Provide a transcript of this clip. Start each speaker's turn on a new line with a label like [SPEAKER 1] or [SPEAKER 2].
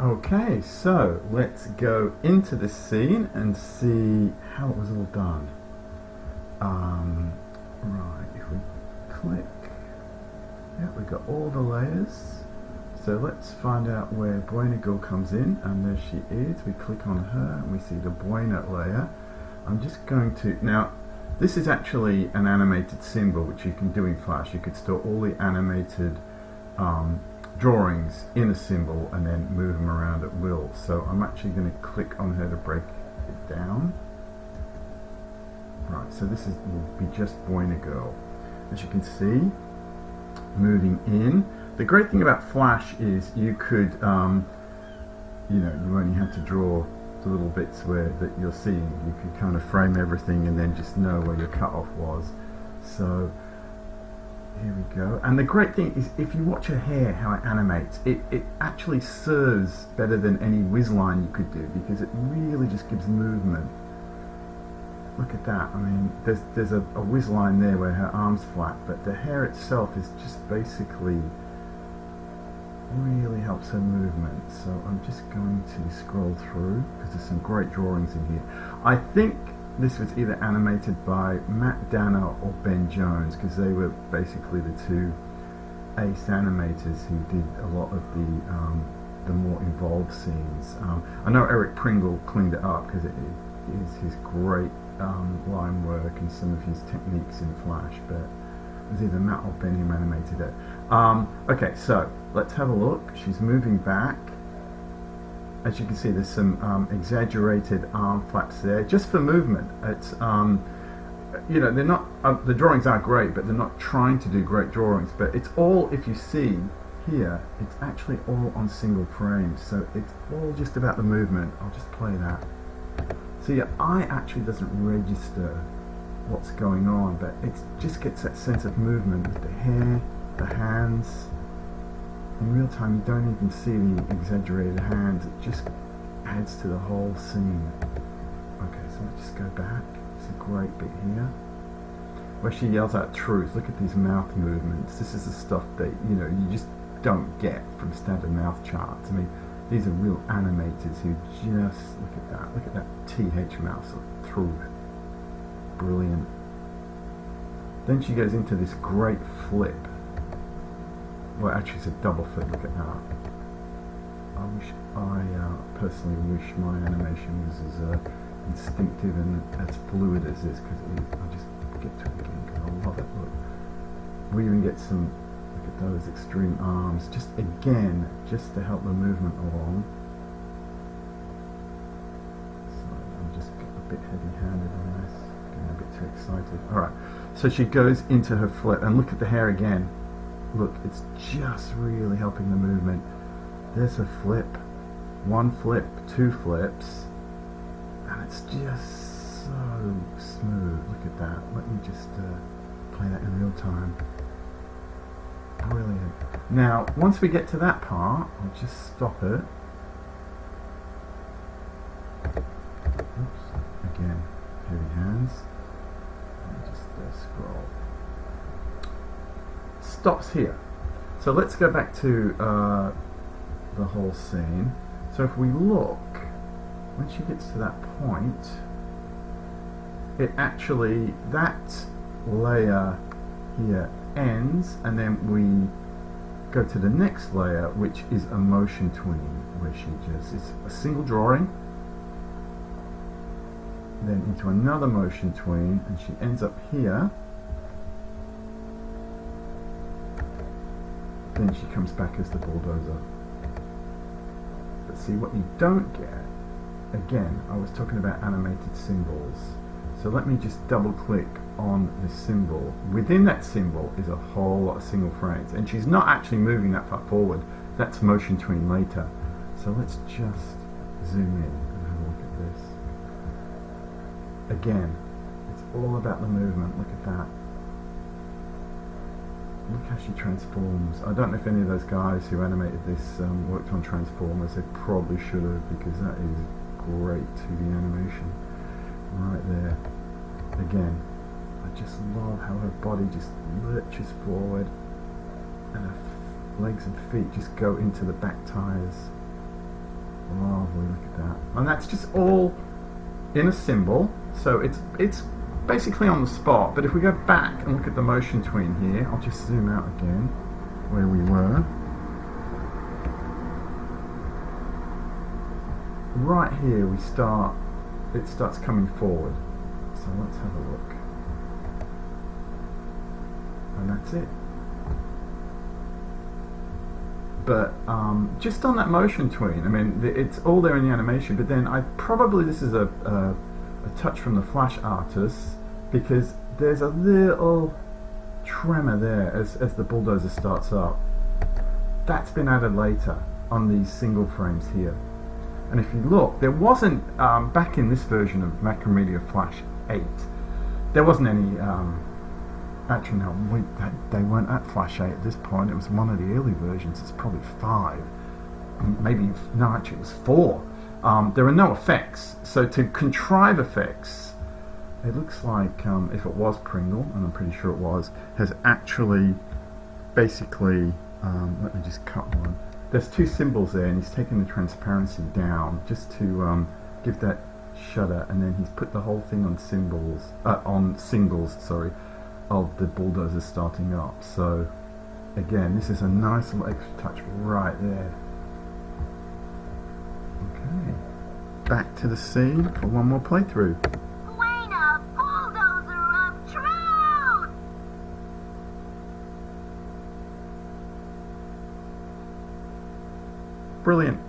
[SPEAKER 1] Okay, so let's go into this scene and see how it was all done. Right, if we click, yeah, we've got all the layers. So let's find out where Buena Girl comes in, and there she is. We click on her and we see the Buena layer. I'm just going to, now this is actually an animated symbol which you can do in Flash. You could store all the animated drawings in a symbol and then move them around at will. So I'm actually going to click on her to break it down. Right, so this will be just Buena Girl. As you can see, moving in. The great thing about Flash is you could, you only have to draw the little bits that you're seeing. You could kind of frame everything and then just know where your cutoff was. So here we go. And the great thing is, if you watch her hair, how it animates, it actually serves better than any whiz line you could do, because it really just gives movement. Look at that. I mean, there's a whiz line there where her arm's flat, but the hair itself is just basically really helps her movement. So I'm just going to scroll through because there's some great drawings in here. I think this was either animated by Matt Danner or Ben Jones, because they were basically the two ace animators who did a lot of the more involved scenes. I know Eric Pringle cleaned it up because it is his great line work and some of his techniques in Flash, but it was either Matt or Ben who animated it. Okay, so let's have a look. She's moving back. As you can see, there's some exaggerated arm flaps there, just for movement. It's they're not the drawings are great, but they're not trying to do great drawings. But it's all, if you see here, it's actually all on single frames, so it's all just about the movement. I'll just play that. So your eye actually doesn't register what's going on, but it just gets that sense of movement with the hair, the hands. In real time, you don't even see the exaggerated hands. It just adds to the whole scene. Okay, so let's just go back. It's a great bit here where she yells out truth. Look at these mouth movements. This is the stuff that you just don't get from standard mouth charts. I mean, these are real animators who just look at that TH mouth, truth. Brilliant. Then she goes into this great flip. Well, actually it's a double flip. Look at that. I personally wish my animation was as instinctive and as fluid as this, because I'll just get to it again because I love it. Look, we even get some, look at those extreme arms, just to help the movement along. So I'm just a bit heavy-handed on this, getting a bit too excited. Alright, so she goes into her flip, and look at the hair again. Look, it's just really helping the movement. There's a flip, one flip, two flips, and it's just so smooth. Look at that. Let me just play that in real time. Brilliant. Now, once we get to that part, I'll just stop it. Oops. Again, heavy hands. Let me just scroll. Stops here. So let's go back to the whole scene. So if we look, when she gets to that point, it actually, that layer here ends, and then we go to the next layer, which is a motion tween, where she just, it's a single drawing, then into another motion tween, and she ends up here. Then she comes back as the Bulldozer. But see, what you don't get, again, I was talking about animated symbols. So let me just double click on the symbol. Within that symbol is a whole lot of single frames, and she's not actually moving that far forward. That's motion tween later. So let's just zoom in and have a look at this. Again, it's all about the movement. Look at that. Look how she transforms. I don't know if any of those guys who animated this worked on Transformers. They probably should have, because that is great 2D animation right there. Again, I just love how her body just lurches forward and her legs and feet just go into the back tires. Lovely, look at that. And that's just all in a symbol, so it's basically on the spot. But if we go back and look at the motion tween here, I'll just zoom out again where we were. Right here we start, it starts coming forward. So let's have a look. And that's it. But just on that motion tween, I mean, it's all there in the animation, but then this is a touch from the Flash artists, because there's a little tremor there as the bulldozer starts up. That's been added later on these single frames here. And if you look, there wasn't, back in this version of Macromedia Flash 8, there wasn't any, actually no, they weren't at Flash 8 at this point. It was one of the early versions. It's probably 5, maybe, no, actually it was 4. There are no effects, so to contrive effects, it looks like, if it was Pringle, and I'm pretty sure it was, has actually basically, let me just cut one. There's 2 symbols there, and he's taken the transparency down just to give that shutter, and then he's put the whole thing on singles, sorry, of the bulldozer starting up. So again, this is a nice little extra touch right there. Okay, back to the scene for one more playthrough.
[SPEAKER 2] Buena Bulldozer of Truth!
[SPEAKER 1] Brilliant.